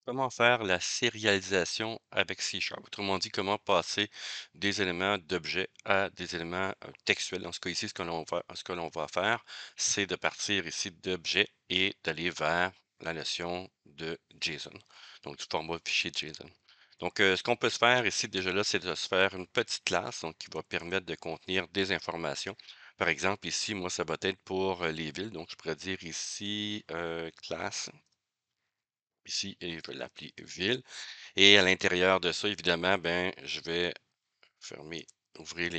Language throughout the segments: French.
Comment faire la sérialisation avec C#? Autrement dit, comment passer des éléments d'objets à des éléments textuels. Dans ce cas ici, ce que l'on va faire, c'est de partir ici d'objets et d'aller vers la notion de JSON, donc du format fichier JSON. Donc, ce qu'on peut se faire ici, déjà là, c'est de se faire une petite classe donc, qui va permettre de contenir des informations. Par exemple, ici, moi, ça va être pour les villes. Donc, je pourrais dire ici classe. Ici, et je vais l'appeler ville. Et à l'intérieur de ça, évidemment, ben, je vais fermer, ouvrir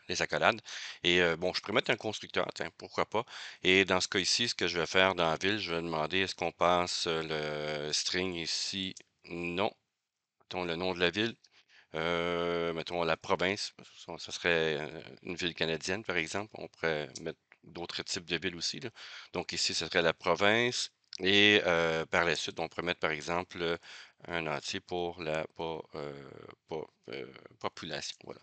les accolades. Et bon, je pourrais mettre un constructeur, tiens, pourquoi pas. Et dans ce cas ici, ce que je vais faire dans la ville, je vais demander est-ce qu'on passe le string ici? Non. Mettons le nom de la ville. Mettons la province. Ça serait une ville canadienne, par exemple. On pourrait mettre d'autres types de villes aussi, là. Donc ici, ce serait la province. Et par la suite, on pourrait mettre, par exemple, un entier pour la po- population. Voilà.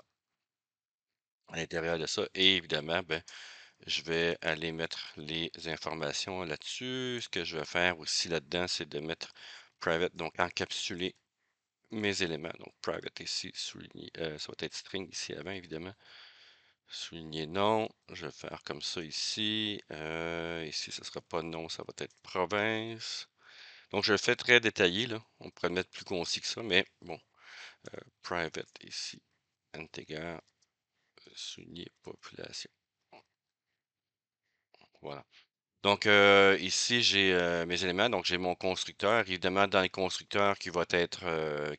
À l'intérieur de ça. Et évidemment, ben, je vais aller mettre les informations là-dessus. Ce que je vais faire aussi là-dedans, c'est de mettre private, donc encapsuler mes éléments. Donc, private ici, souligné, ça va être string ici avant, évidemment. Souligner non. Je vais faire comme ça ici. Ici, ce ne sera pas non, ça va être province. Donc, je le fais très détaillé, là. On pourrait le mettre plus concis que ça, mais bon. Private ici, integer, souligner population. Voilà. Donc, ici, j'ai mes éléments. Donc, j'ai mon constructeur. Évidemment, dans les constructeurs qui va être là,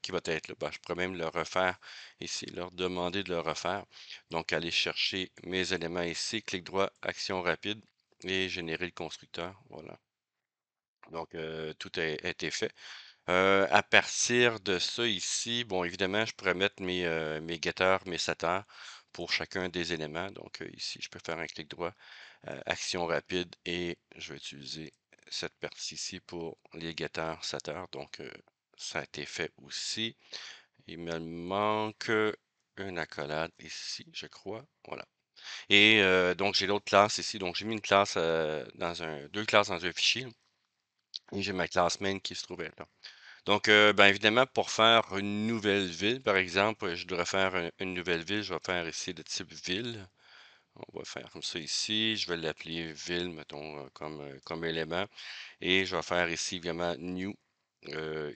ben, je pourrais même le refaire ici, leur demander de le refaire. Donc, aller chercher mes éléments ici, clic droit, action rapide et générer le constructeur. Voilà. Donc, tout a été fait. À partir de ça ici, bon, évidemment, je pourrais mettre mes getters, mes setters pour chacun des éléments. Donc, ici, je peux faire un clic droit, action rapide et je vais utiliser cette partie-ci pour les getters, setters. Donc, ça a été fait aussi. Il me manque une accolade ici, je crois. Voilà. Et donc, j'ai l'autre classe ici. Donc, j'ai mis une classe deux classes dans un fichier. Et j'ai ma classe main qui se trouvait là. Donc, ben, évidemment, pour faire une nouvelle ville, par exemple, je devrais faire une nouvelle ville. Je vais faire ici de type ville. On va faire comme ça ici. Je vais l'appeler ville, mettons, comme élément. Et je vais faire ici, évidemment, new,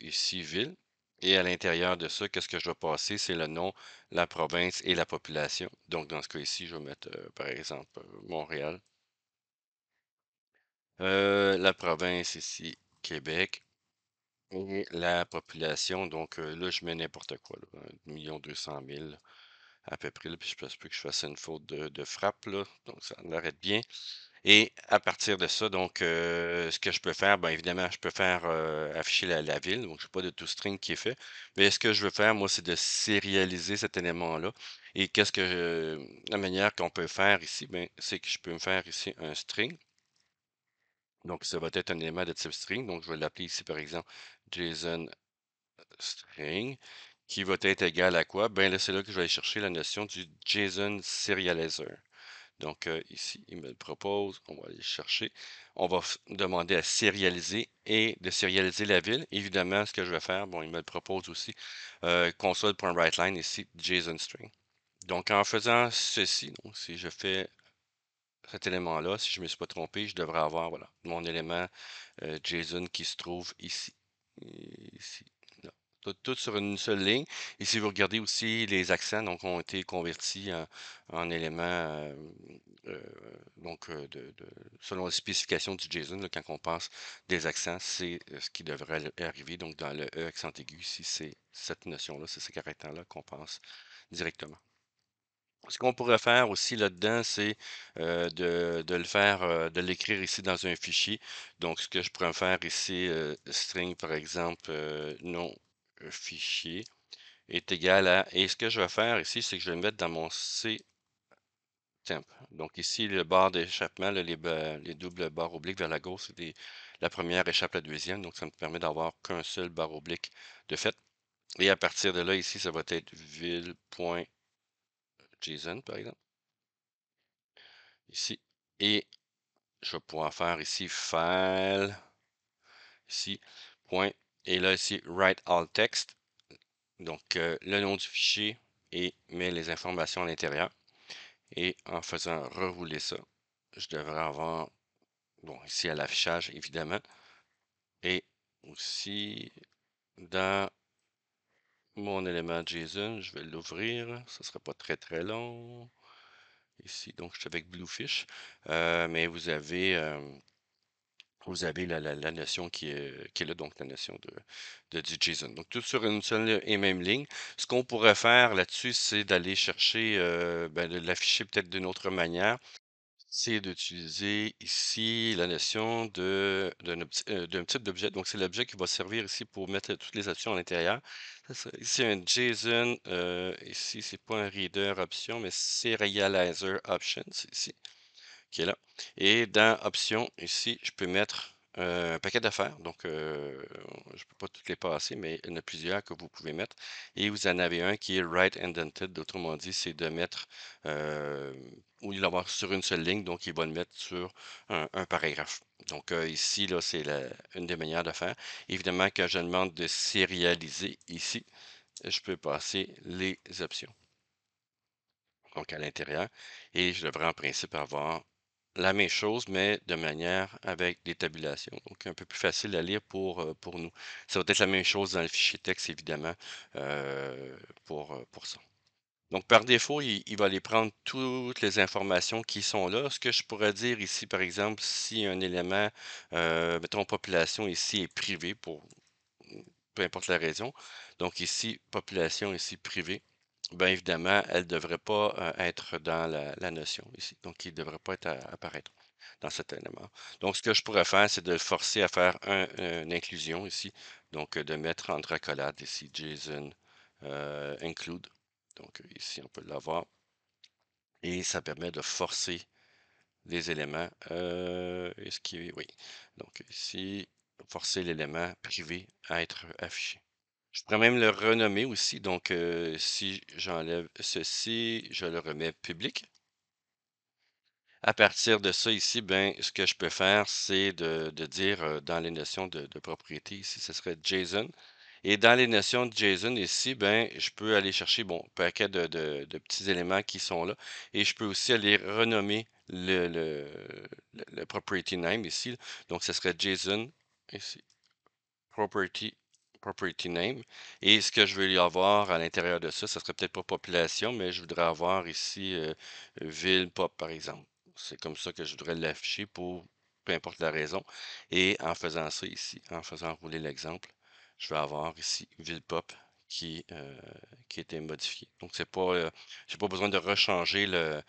ici, ville. Et à l'intérieur de ça, qu'est-ce que je dois passer? C'est le nom, la province et la population. Donc, dans ce cas ici, je vais mettre, par exemple, Montréal. La province ici, Québec. Et la population, donc là, je mets n'importe quoi, là, 1 200 000 à peu près, là, puis je pense plus que je fasse une faute de frappe, là, donc ça m'arrête bien. Et à partir de ça, donc, ce que je peux faire, bien évidemment, je peux faire afficher la ville, donc je n'ai pas de toString qui est fait. Mais ce que je veux faire, moi, c'est de sérialiser cet élément-là. Et la manière qu'on peut faire ici, ben, c'est que je peux me faire ici un string. Donc, ça va être un élément de type string. Donc, je vais l'appeler ici, par exemple, JSON string qui va être égal à quoi? Ben là, c'est là que je vais aller chercher la notion du JSON Serializer. Donc ici, il me le propose, on va aller le chercher. On va demander à sérialiser et de sérialiser la ville. Évidemment, ce que je vais faire, bon, il me le propose aussi, console.writeLine ici, JSON string. Donc en faisant ceci, donc, si je fais cet élément-là, si je ne me suis pas trompé, je devrais avoir voilà, mon élément JSON qui se trouve ici. Ici. Là. Tout sur une seule ligne. Et si vous regardez aussi, les accents donc, ont été convertis en éléments euh, donc, selon les spécifications du JSON, là, quand on passe des accents, c'est ce qui devrait arriver. Donc, dans le E accent aigu, ici, c'est cette notion-là, c'est ce caractère-là qu'on pense directement. Ce qu'on pourrait faire aussi là-dedans, c'est de le faire, de l'écrire ici dans un fichier. Donc, ce que je pourrais faire ici, string, par exemple, nom fichier est égal à. Et ce que je vais faire ici, c'est que je vais le mettre dans mon C temp. Donc, ici, le bar d'échappement, là, les doubles barres obliques vers la gauche, la première échappe la deuxième. Donc, ça me permet d'avoir qu'un seul barre oblique de fait. Et à partir de là, ici, ça va être ville.json, par exemple. Ici. Et je vais pouvoir faire ici file, ici, point Et là, ici, Write All Text. Donc, le nom du fichier et met les informations à l'intérieur. Et en faisant rerouler ça, je devrais avoir, bon, ici à l'affichage, évidemment. Et aussi, dans mon élément JSON, je vais l'ouvrir. Ce ne sera pas très très long. Ici, donc, je suis avec Bluefish. Mais vous avez la notion qui est là, donc la notion du JSON. Donc, tout sur une seule et même ligne. Ce qu'on pourrait faire là-dessus, c'est d'aller chercher, de l'afficher peut-être d'une autre manière. C'est d'utiliser ici la notion d'un type d'objet. Donc, c'est l'objet qui va servir ici pour mettre toutes les options à l'intérieur. Ici, un JSON. Ici, c'est pas un reader option, mais serializer options ici qui est là. Et dans Options, ici, je peux mettre un paquet d'affaires. Donc, je ne peux pas toutes les passer, mais il y en a plusieurs que vous pouvez mettre. Et vous en avez un qui est Right Indented. Autrement dit, c'est de mettre, ou il va l'avoir sur une seule ligne, donc il va le mettre sur un paragraphe. Donc, ici, là, c'est une des manières de faire. Évidemment, quand je demande de sérialiser ici, je peux passer les options donc à l'intérieur. Et je devrais en principe avoir la même chose, mais de manière avec des tabulations. Donc un peu plus facile à lire pour nous. Ça va être la même chose dans le fichier texte, évidemment, pour ça. Donc par défaut, il va aller prendre toutes les informations qui sont là. Ce que je pourrais dire ici, par exemple, si un élément, mettons population ici est privé pour peu importe la raison. Donc ici, population ici privée. Bien évidemment, elle ne devrait pas être dans la notion ici. Donc, il ne devrait pas être apparaître dans cet élément. Donc, ce que je pourrais faire, c'est de le forcer à faire une inclusion ici. Donc, de mettre entre accolades ici JSON include. Donc, ici, on peut l'avoir. Et ça permet de forcer les éléments. Est-ce qu'il oui. Donc, ici, forcer l'élément privé à être affiché. Je pourrais même le renommer aussi. Donc, si j'enlève ceci, je le remets public. À partir de ça ici, ben, ce que je peux faire, c'est de dire dans les notions de propriété, ici, ce serait JSON. Et dans les notions de JSON ici, ben, je peux aller chercher, bon, un paquet de petits éléments qui sont là. Et je peux aussi aller renommer le property name ici. Donc, ce serait JSON ici property, property name. Et ce que je veux y avoir à l'intérieur de ça, ça serait peut-être pas population, mais je voudrais avoir ici ville pop, par exemple. C'est comme ça que je voudrais l'afficher pour peu importe la raison. Et en faisant ça ici, en faisant rouler l'exemple, je vais avoir ici ville pop qui a été modifié. Donc, c'est pas, j'ai pas besoin de rechanger le,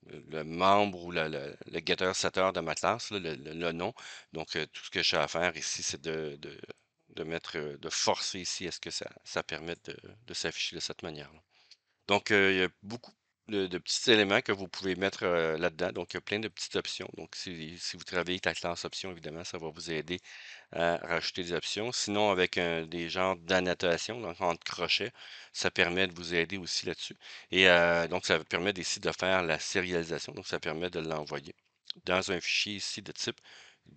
le membre ou le getter-setter de ma classe, là, le nom. Donc, tout ce que j'ai à faire ici, c'est de mettre, de forcer ici à ce que ça permette de s'afficher de cette manière-là. Donc, il y a beaucoup de petits éléments que vous pouvez mettre là-dedans. Donc, il y a plein de petites options. Donc, si vous travaillez avec la classe option, évidemment, ça va vous aider à rajouter des options. Sinon, avec des genres d'annotation, donc entre crochets, ça permet de vous aider aussi là-dessus. Et donc, ça permet ici de faire la sérialisation. Donc, ça permet de l'envoyer dans un fichier ici de type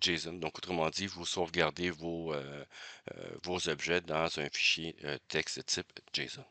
JSON. Donc, autrement dit, vous sauvegardez vos objets dans un fichier texte de type JSON.